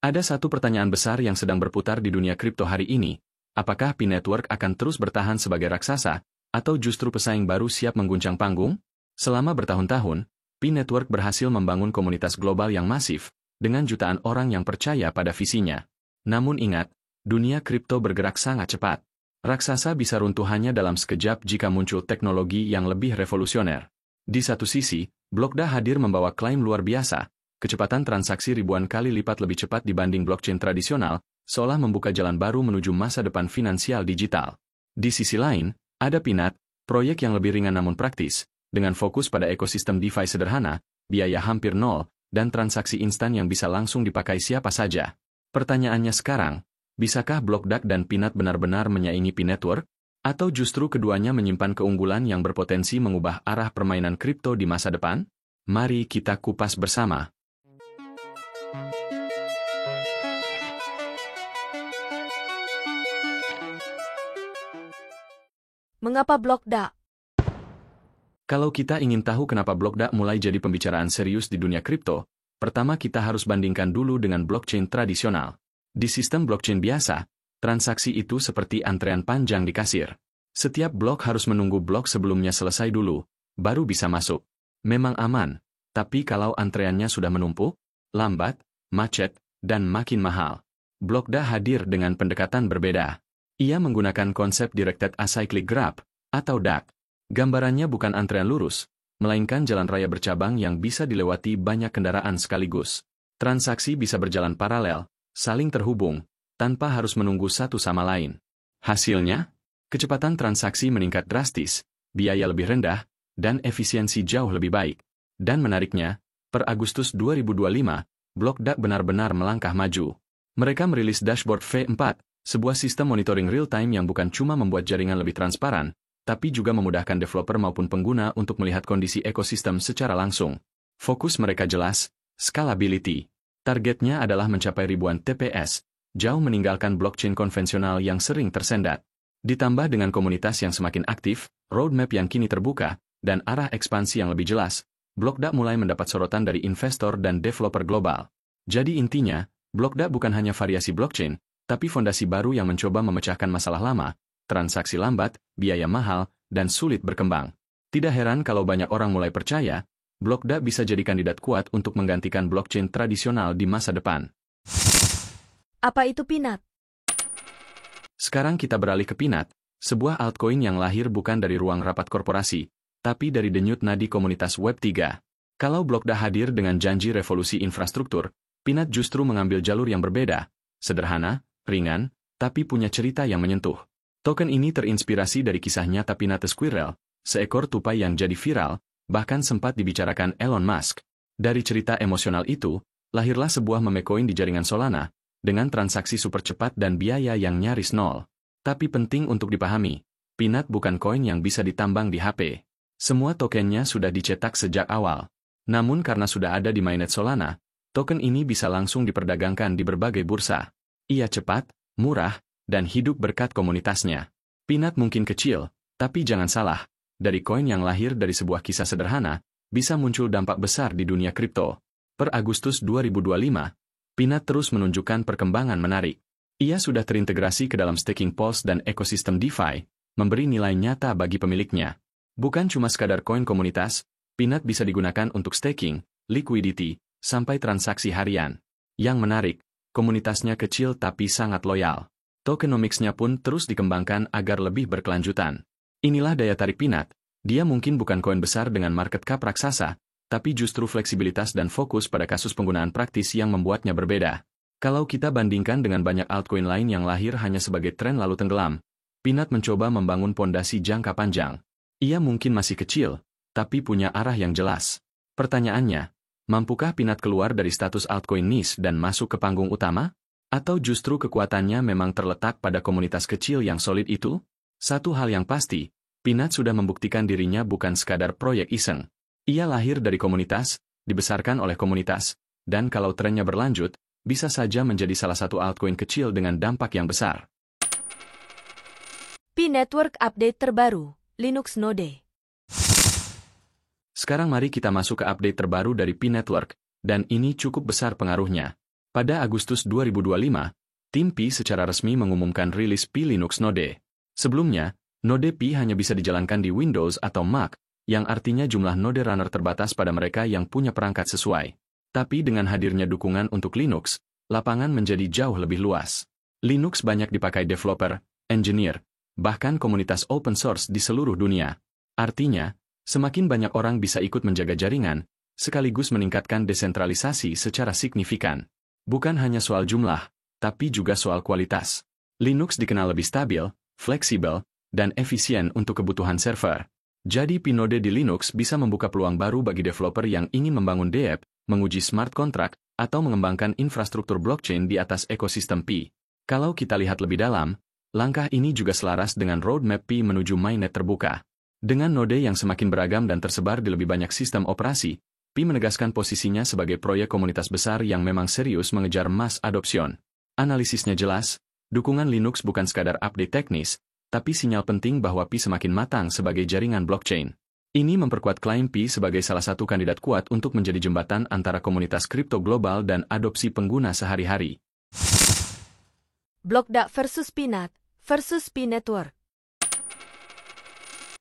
Ada satu pertanyaan besar yang sedang berputar di dunia kripto hari ini. Apakah Pi Network akan terus bertahan sebagai raksasa, atau justru pesaing baru siap mengguncang panggung? Selama bertahun-tahun, Pi Network berhasil membangun komunitas global yang masif, dengan jutaan orang yang percaya pada visinya. Namun ingat, dunia kripto bergerak sangat cepat. Raksasa bisa runtuh hanya dalam sekejap jika muncul teknologi yang lebih revolusioner. Di satu sisi, Blokda hadir membawa klaim luar biasa, kecepatan transaksi ribuan kali lipat lebih cepat dibanding blockchain tradisional, seolah membuka jalan baru menuju masa depan finansial digital. Di sisi lain, ada Pinat, proyek yang lebih ringan namun praktis, dengan fokus pada ekosistem DeFi sederhana, biaya hampir nol, dan transaksi instan yang bisa langsung dipakai siapa saja. Pertanyaannya sekarang, bisakah Blokda dan Pinat benar-benar menyaingi Pi Network? Atau justru keduanya menyimpan keunggulan yang berpotensi mengubah arah permainan kripto di masa depan? Mari kita kupas bersama. Mengapa Blokda? Kalau kita ingin tahu kenapa Blokda mulai jadi pembicaraan serius di dunia kripto, pertama kita harus bandingkan dulu dengan blockchain tradisional. Di sistem blockchain biasa, transaksi itu seperti antrean panjang di kasir. Setiap blok harus menunggu blok sebelumnya selesai dulu, baru bisa masuk. Memang aman, tapi kalau antreannya sudah menumpuk, lambat, macet, dan makin mahal. Blokda hadir dengan pendekatan berbeda. Ia menggunakan konsep Directed Acyclic Graph, atau DAG. Gambarannya bukan antrean lurus, melainkan jalan raya bercabang yang bisa dilewati banyak kendaraan sekaligus. Transaksi bisa berjalan paralel, saling terhubung, tanpa harus menunggu satu sama lain. Hasilnya, kecepatan transaksi meningkat drastis, biaya lebih rendah, dan efisiensi jauh lebih baik. Dan menariknya, per Agustus 2025, Blokda benar-benar melangkah maju. Mereka merilis dashboard V4, sebuah sistem monitoring real-time yang bukan cuma membuat jaringan lebih transparan, tapi juga memudahkan developer maupun pengguna untuk melihat kondisi ekosistem secara langsung. Fokus mereka jelas, scalability. Targetnya adalah mencapai ribuan TPS, jauh meninggalkan blockchain konvensional yang sering tersendat. Ditambah dengan komunitas yang semakin aktif, roadmap yang kini terbuka, dan arah ekspansi yang lebih jelas, Blokda mulai mendapat sorotan dari investor dan developer global. Jadi intinya, Blokda bukan hanya variasi blockchain, tapi fondasi baru yang mencoba memecahkan masalah lama, transaksi lambat, biaya mahal, dan sulit berkembang. Tidak heran kalau banyak orang mulai percaya, Blokda bisa jadi kandidat kuat untuk menggantikan blockchain tradisional di masa depan. Apa itu Pinat? Sekarang kita beralih ke Pinat, sebuah altcoin yang lahir bukan dari ruang rapat korporasi, tapi dari denyut nadi komunitas Web3. Kalau Blokda hadir dengan janji revolusi infrastruktur, Pinat justru mengambil jalur yang berbeda, sederhana, ringan, tapi punya cerita yang menyentuh. Token ini terinspirasi dari kisah nyata Pinat the Squirrel, seekor tupai yang jadi viral, bahkan sempat dibicarakan Elon Musk. Dari cerita emosional itu, lahirlah sebuah meme coin di jaringan Solana, dengan transaksi super cepat dan biaya yang nyaris nol. Tapi penting untuk dipahami, Pinat bukan koin yang bisa ditambang di HP. Semua tokennya sudah dicetak sejak awal. Namun karena sudah ada di mainnet Solana, token ini bisa langsung diperdagangkan di berbagai bursa. Ia cepat, murah, dan hidup berkat komunitasnya. Pinat mungkin kecil, tapi jangan salah, dari koin yang lahir dari sebuah kisah sederhana, bisa muncul dampak besar di dunia kripto. Per Agustus 2025, Pinat terus menunjukkan perkembangan menarik. Ia sudah terintegrasi ke dalam staking pools dan ekosistem DeFi, memberi nilai nyata bagi pemiliknya. Bukan cuma sekadar koin komunitas, Pinat bisa digunakan untuk staking, liquidity, sampai transaksi harian. Yang menarik, komunitasnya kecil tapi sangat loyal. Tokenomics-nya pun terus dikembangkan agar lebih berkelanjutan. Inilah daya tarik Pinat, dia mungkin bukan koin besar dengan market cap raksasa, tapi justru fleksibilitas dan fokus pada kasus penggunaan praktis yang membuatnya berbeda. Kalau kita bandingkan dengan banyak altcoin lain yang lahir hanya sebagai tren lalu tenggelam, Pinat mencoba membangun pondasi jangka panjang. Ia mungkin masih kecil, tapi punya arah yang jelas. Pertanyaannya, mampukah Pinat keluar dari status altcoin niche dan masuk ke panggung utama? Atau justru kekuatannya memang terletak pada komunitas kecil yang solid itu? Satu hal yang pasti, Pinat sudah membuktikan dirinya bukan sekadar proyek iseng. Ia lahir dari komunitas, dibesarkan oleh komunitas, dan kalau trennya berlanjut, bisa saja menjadi salah satu altcoin kecil dengan dampak yang besar. Pi Network update terbaru, Linux Node. Sekarang mari kita masuk ke update terbaru dari Pi Network, dan ini cukup besar pengaruhnya. Pada Agustus 2025, tim Pi secara resmi mengumumkan rilis Pi Linux Node. Sebelumnya, Node Pi hanya bisa dijalankan di Windows atau Mac, yang artinya jumlah node runner terbatas pada mereka yang punya perangkat sesuai. Tapi dengan hadirnya dukungan untuk Linux, lapangan menjadi jauh lebih luas. Linux banyak dipakai developer, engineer, bahkan komunitas open source di seluruh dunia. Artinya, semakin banyak orang bisa ikut menjaga jaringan, sekaligus meningkatkan desentralisasi secara signifikan. Bukan hanya soal jumlah, tapi juga soal kualitas. Linux dikenal lebih stabil, fleksibel, dan efisien untuk kebutuhan server. Jadi Pi Node di Linux bisa membuka peluang baru bagi developer yang ingin membangun DApp, menguji smart contract, atau mengembangkan infrastruktur blockchain di atas ekosistem Pi. Kalau kita lihat lebih dalam, langkah ini juga selaras dengan roadmap Pi menuju mainnet terbuka. Dengan node yang semakin beragam dan tersebar di lebih banyak sistem operasi, Pi menegaskan posisinya sebagai proyek komunitas besar yang memang serius mengejar mass adoption. Analisisnya jelas, dukungan Linux bukan sekadar update teknis, tapi sinyal penting bahwa Pi semakin matang sebagai jaringan blockchain. Ini memperkuat klaim Pi sebagai salah satu kandidat kuat untuk menjadi jembatan antara komunitas kripto global dan adopsi pengguna sehari-hari. Blockda versus Pinat versus Pi Network.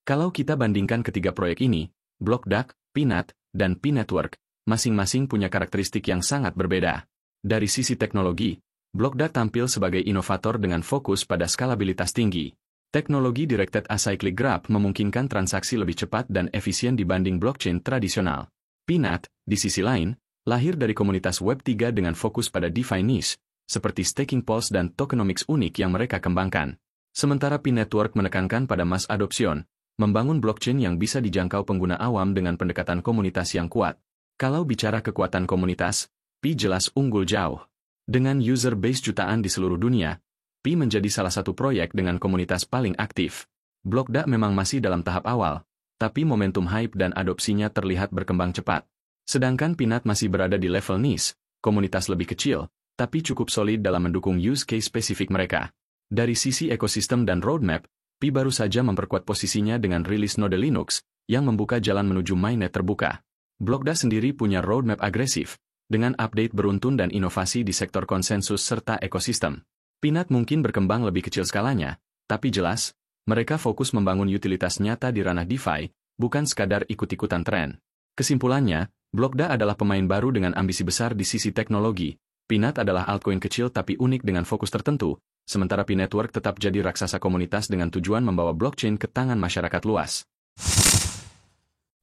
Kalau kita bandingkan ketiga proyek ini, Blockda, Pinat, dan Pi Network, masing-masing punya karakteristik yang sangat berbeda. Dari sisi teknologi, Blockda tampil sebagai inovator dengan fokus pada skalabilitas tinggi. Teknologi Directed Acyclic Graph memungkinkan transaksi lebih cepat dan efisien dibanding blockchain tradisional. Pinat, di sisi lain, lahir dari komunitas Web3 dengan fokus pada DeFi niche, seperti staking pools dan tokenomics unik yang mereka kembangkan. Sementara Pi Network menekankan pada mass adoption, membangun blockchain yang bisa dijangkau pengguna awam dengan pendekatan komunitas yang kuat. Kalau bicara kekuatan komunitas, Pi jelas unggul jauh. Dengan user base jutaan di seluruh dunia, Pi menjadi salah satu proyek dengan komunitas paling aktif. Blockda memang masih dalam tahap awal, tapi momentum hype dan adopsinya terlihat berkembang cepat. Sedangkan Pinat masih berada di level niche, komunitas lebih kecil, tapi cukup solid dalam mendukung use case spesifik mereka. Dari sisi ekosistem dan roadmap, Pi baru saja memperkuat posisinya dengan rilis node Linux, yang membuka jalan menuju mainnet terbuka. Blockda sendiri punya roadmap agresif, dengan update beruntun dan inovasi di sektor konsensus serta ekosistem. Pinat mungkin berkembang lebih kecil skalanya, tapi jelas, mereka fokus membangun utilitas nyata di ranah DeFi, bukan sekadar ikut-ikutan tren. Kesimpulannya, Blockda adalah pemain baru dengan ambisi besar di sisi teknologi. Pinat adalah altcoin kecil tapi unik dengan fokus tertentu, sementara Pi Network tetap jadi raksasa komunitas dengan tujuan membawa blockchain ke tangan masyarakat luas.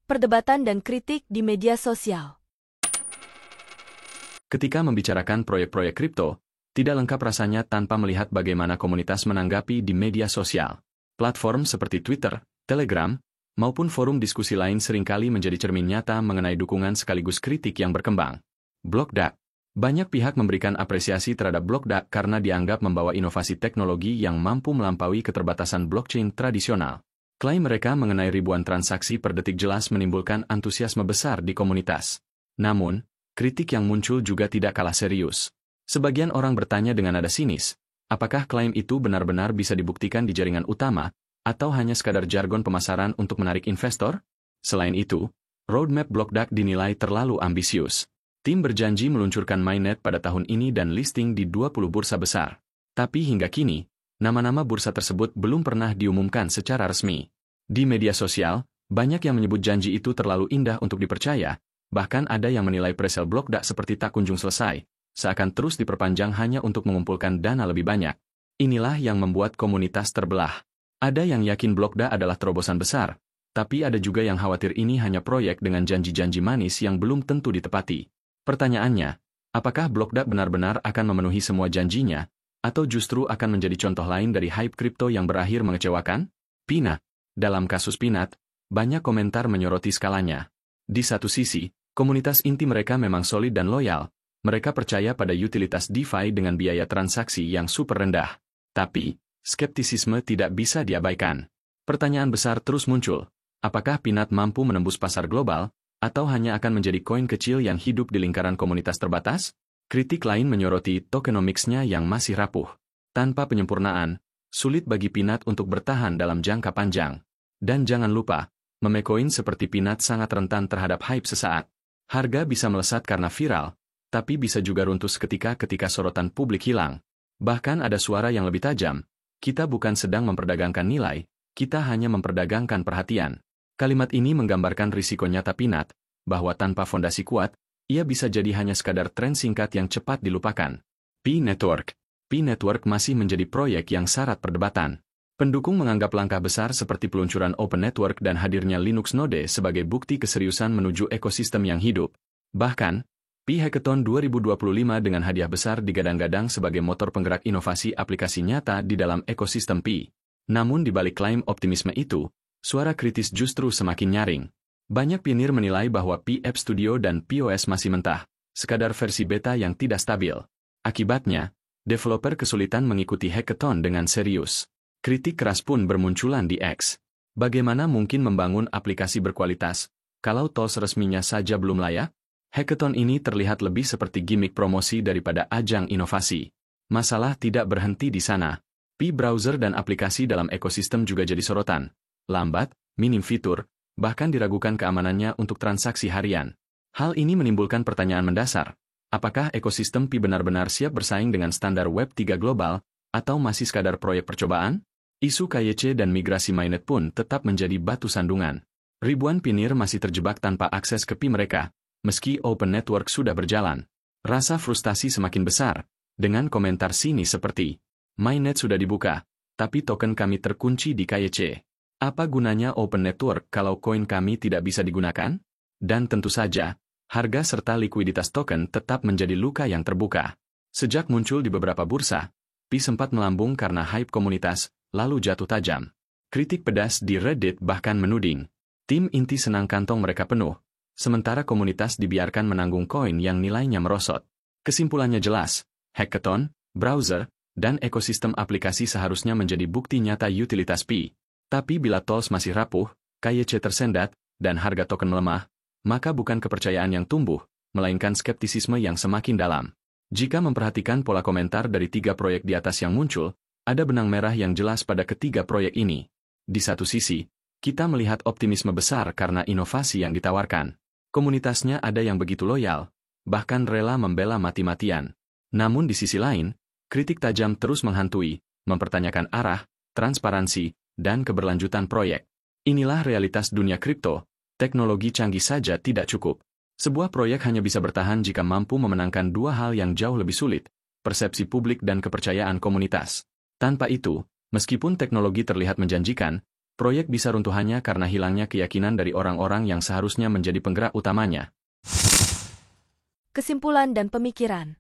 Perdebatan dan kritik di media sosial. Ketika membicarakan proyek-proyek kripto, tidak lengkap rasanya tanpa melihat bagaimana komunitas menanggapi di media sosial. Platform seperti Twitter, Telegram, maupun forum diskusi lain seringkali menjadi cermin nyata mengenai dukungan sekaligus kritik yang berkembang. Blockda. Banyak pihak memberikan apresiasi terhadap Blockda karena dianggap membawa inovasi teknologi yang mampu melampaui keterbatasan blockchain tradisional. Klaim mereka mengenai ribuan transaksi per detik jelas menimbulkan antusiasme besar di komunitas. Namun, kritik yang muncul juga tidak kalah serius. Sebagian orang bertanya dengan nada sinis, apakah klaim itu benar-benar bisa dibuktikan di jaringan utama, atau hanya sekadar jargon pemasaran untuk menarik investor? Selain itu, roadmap Blockda dinilai terlalu ambisius. Tim berjanji meluncurkan mainnet pada tahun ini dan listing di 20 bursa besar. Tapi hingga kini, nama-nama bursa tersebut belum pernah diumumkan secara resmi. Di media sosial, banyak yang menyebut janji itu terlalu indah untuk dipercaya, bahkan ada yang menilai presale Blockda seperti tak kunjung selesai, seakan terus diperpanjang hanya untuk mengumpulkan dana lebih banyak. Inilah yang membuat komunitas terbelah. Ada yang yakin Blockda adalah terobosan besar, tapi ada juga yang khawatir ini hanya proyek dengan janji-janji manis yang belum tentu ditepati. Pertanyaannya, apakah Blockda benar-benar akan memenuhi semua janjinya, atau justru akan menjadi contoh lain dari hype kripto yang berakhir mengecewakan? Pinat. Dalam kasus Pinat, banyak komentar menyoroti skalanya. Di satu sisi, komunitas inti mereka memang solid dan loyal, mereka percaya pada utilitas DeFi dengan biaya transaksi yang super rendah. Tapi, skeptisisme tidak bisa diabaikan. Pertanyaan besar terus muncul, apakah Pinat mampu menembus pasar global, atau hanya akan menjadi koin kecil yang hidup di lingkaran komunitas terbatas? Kritik lain menyoroti tokenomics-nya yang masih rapuh. Tanpa penyempurnaan, sulit bagi Pinat untuk bertahan dalam jangka panjang. Dan jangan lupa, meme koin seperti Pinat sangat rentan terhadap hype sesaat. Harga bisa melesat karena viral, tapi bisa juga runtuh seketika ketika sorotan publik hilang. Bahkan ada suara yang lebih tajam, kita bukan sedang memperdagangkan nilai, kita hanya memperdagangkan perhatian. Kalimat ini menggambarkan risiko nyata Pinat, bahwa tanpa fondasi kuat, ia bisa jadi hanya sekadar tren singkat yang cepat dilupakan. P-Network. P-Network masih menjadi proyek yang syarat perdebatan. Pendukung menganggap langkah besar seperti peluncuran Open Network dan hadirnya Linux Node sebagai bukti keseriusan menuju ekosistem yang hidup. Bahkan, P-Hackathon 2025 dengan hadiah besar digadang-gadang sebagai motor penggerak inovasi aplikasi nyata di dalam ekosistem P. Namun di balik klaim optimisme itu, suara kritis justru semakin nyaring. Banyak pionir menilai bahwa P-App Studio dan P-OS masih mentah, sekadar versi beta yang tidak stabil. Akibatnya, developer kesulitan mengikuti hackathon dengan serius. Kritik keras pun bermunculan di X. Bagaimana mungkin membangun aplikasi berkualitas, kalau tools resminya saja belum layak? Hackathon ini terlihat lebih seperti gimmick promosi daripada ajang inovasi. Masalah tidak berhenti di sana. P-browser dan aplikasi dalam ekosistem juga jadi sorotan. Lambat, minim fitur, bahkan diragukan keamanannya untuk transaksi harian. Hal ini menimbulkan pertanyaan mendasar. Apakah ekosistem Pi benar-benar siap bersaing dengan standar Web 3 global, atau masih sekadar proyek percobaan? Isu KYC dan migrasi mainnet pun tetap menjadi batu sandungan. Ribuan pionir masih terjebak tanpa akses ke Pi mereka, meski Open Network sudah berjalan. Rasa frustasi semakin besar, dengan komentar sinis seperti, mainnet sudah dibuka, tapi token kami terkunci di KYC. Apa gunanya Open Network kalau koin kami tidak bisa digunakan? Dan tentu saja, harga serta likuiditas token tetap menjadi luka yang terbuka. Sejak muncul di beberapa bursa, Pi sempat melambung karena hype komunitas, lalu jatuh tajam. Kritik pedas di Reddit bahkan menuding, tim inti senang kantong mereka penuh, sementara komunitas dibiarkan menanggung koin yang nilainya merosot. Kesimpulannya jelas, hackathon, browser, dan ekosistem aplikasi seharusnya menjadi bukti nyata utilitas Pi. Tapi bila tools masih rapuh, KYC tersendat, dan harga token melemah, maka bukan kepercayaan yang tumbuh, melainkan skeptisisme yang semakin dalam. Jika memperhatikan pola komentar dari 3 proyek di atas yang muncul, ada benang merah yang jelas pada ketiga proyek ini. Di satu sisi, kita melihat optimisme besar karena inovasi yang ditawarkan. Komunitasnya ada yang begitu loyal, bahkan rela membela mati-matian. Namun di sisi lain, kritik tajam terus menghantui, mempertanyakan arah, transparansi, dan keberlanjutan proyek. Inilah realitas dunia kripto, teknologi canggih saja tidak cukup. Sebuah proyek hanya bisa bertahan jika mampu memenangkan dua hal yang jauh lebih sulit, persepsi publik dan kepercayaan komunitas. Tanpa itu, meskipun teknologi terlihat menjanjikan, proyek bisa runtuh hanya karena hilangnya keyakinan dari orang-orang yang seharusnya menjadi penggerak utamanya. Kesimpulan dan pemikiran.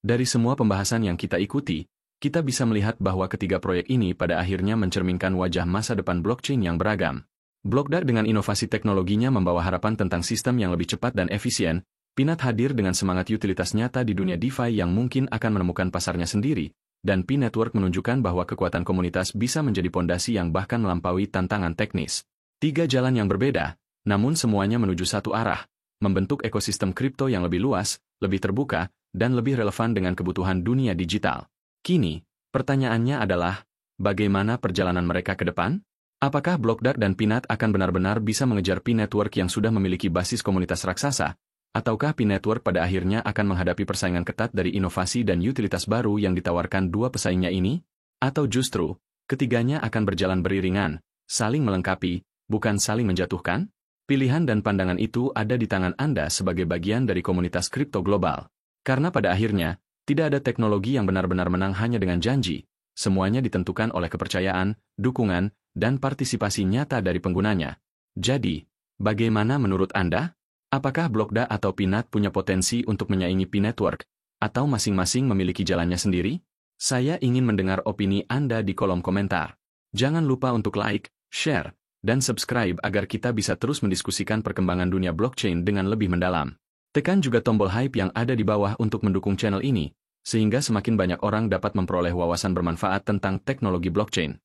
Dari semua pembahasan yang kita ikuti, kita bisa melihat bahwa ketiga proyek ini pada akhirnya mencerminkan wajah masa depan blockchain yang beragam. Blockdark dengan inovasi teknologinya membawa harapan tentang sistem yang lebih cepat dan efisien. Pinat hadir dengan semangat utilitas nyata di dunia DeFi yang mungkin akan menemukan pasarnya sendiri, dan P-Network menunjukkan bahwa kekuatan komunitas bisa menjadi pondasi yang bahkan melampaui tantangan teknis. 3 jalan yang berbeda, namun semuanya menuju satu arah, membentuk ekosistem kripto yang lebih luas, lebih terbuka, dan lebih relevan dengan kebutuhan dunia digital. Kini, pertanyaannya adalah, bagaimana perjalanan mereka ke depan? Apakah Blockdark dan Pinat akan benar-benar bisa mengejar P-Network yang sudah memiliki basis komunitas raksasa? Ataukah P-Network pada akhirnya akan menghadapi persaingan ketat dari inovasi dan utilitas baru yang ditawarkan dua pesaingnya ini? Atau justru, ketiganya akan berjalan beriringan, saling melengkapi, bukan saling menjatuhkan? Pilihan dan pandangan itu ada di tangan Anda sebagai bagian dari komunitas kripto global. Karena pada akhirnya, tidak ada teknologi yang benar-benar menang hanya dengan janji, semuanya ditentukan oleh kepercayaan, dukungan, dan partisipasi nyata dari penggunanya. Jadi, bagaimana menurut Anda? Apakah Blockdark atau Pinat punya potensi untuk menyaingi P-Network, atau masing-masing memiliki jalannya sendiri? Saya ingin mendengar opini Anda di kolom komentar. Jangan lupa untuk like, share, dan subscribe agar kita bisa terus mendiskusikan perkembangan dunia blockchain dengan lebih mendalam. Tekan juga tombol hype yang ada di bawah untuk mendukung channel ini, sehingga semakin banyak orang dapat memperoleh wawasan bermanfaat tentang teknologi blockchain.